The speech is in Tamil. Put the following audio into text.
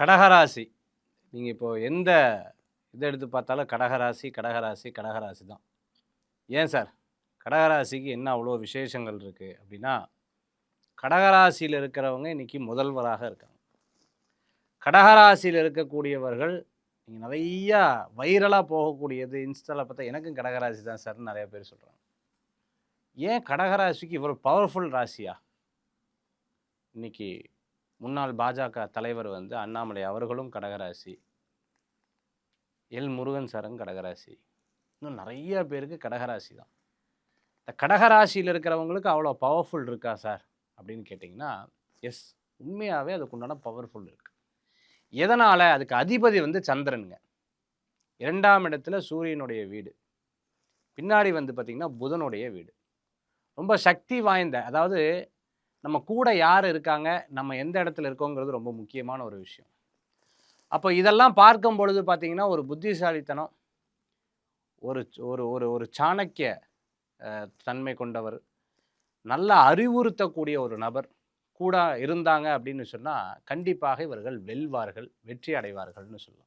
கடகராசி. நீங்க இப்போ எந்த இத எடுத்து பார்த்தாலும் கடகராசி, கடகராசி, கடகராசி தான். ஏன் சார்? கடகராசிக்கு என்ன அவ்வளோ விசேஷங்கள் இருக்கு அப்டின்னா, கடகராசியில இருக்கிறவங்க இன்னைக்கு முதல்வராக இருக்காங்க. கடகராசியில இருக்கக்கூடியவர்கள் நீங்க நெறையா வைரலா போகக்கூடியது இன்ஸ்டால பார்த்தா எனக்கும் கடகராசி தான் சார்ன்னு நெறைய பேர் சொல்றாங்க. ஏன் கடகராசிக்கு இவ்வளோ பவர்ஃபுல் ராசியா? இன்னைக்கு முன்னாள் பாஜக தலைவர் அண்ணாமலை அவர்களும் கடகராசி. முருகன் சாரும் கடகராசி. இன்னும் நெறைய பேருக்கு கடகராசி தான். இந்த கடகராசியில இருக்கிறவங்களுக்கு அவ்வளோ பவர்ஃபுல் இருக்கா சார்? அப்படின்னு கேட்டிங்கன்னா, எஸ். உண்மையாவே அதுக்குண்டான பவர்ஃபுல் இருக்கு. எதனால? அதுக்கு அதிபதி சந்திரனுங்க. 2ஆம் இடத்துல சூரியனுடைய வீடு. பின்னாடி பார்த்தீங்கன்னா, புதனுடைய வீடு. ரொம்ப சக்தி வாய்ந்த அதாவது நம்ம கூட யார் இருக்காங்க, நம்ம எந்த இடத்துல இருக்கோங்கிறது ரொம்ப முக்கியமான ஒரு விஷயம். அப்போ இதெல்லாம் பார்க்கும் பொழுது பார்த்தீங்கன்னா, ஒரு புத்திசாலித்தனம், ஒரு ஒரு ஒரு ஒரு சாணக்கிய தன்மை கொண்டவர், நல்லா அறிவுறுத்தக்கூடிய ஒரு நபர் கூட இருந்தாங்க அப்படின்னு சொன்னா, கண்டிப்பாக இவர்கள் வெல்வார்கள், வெற்றி அடைவார்கள்னு சொல்லலாம்.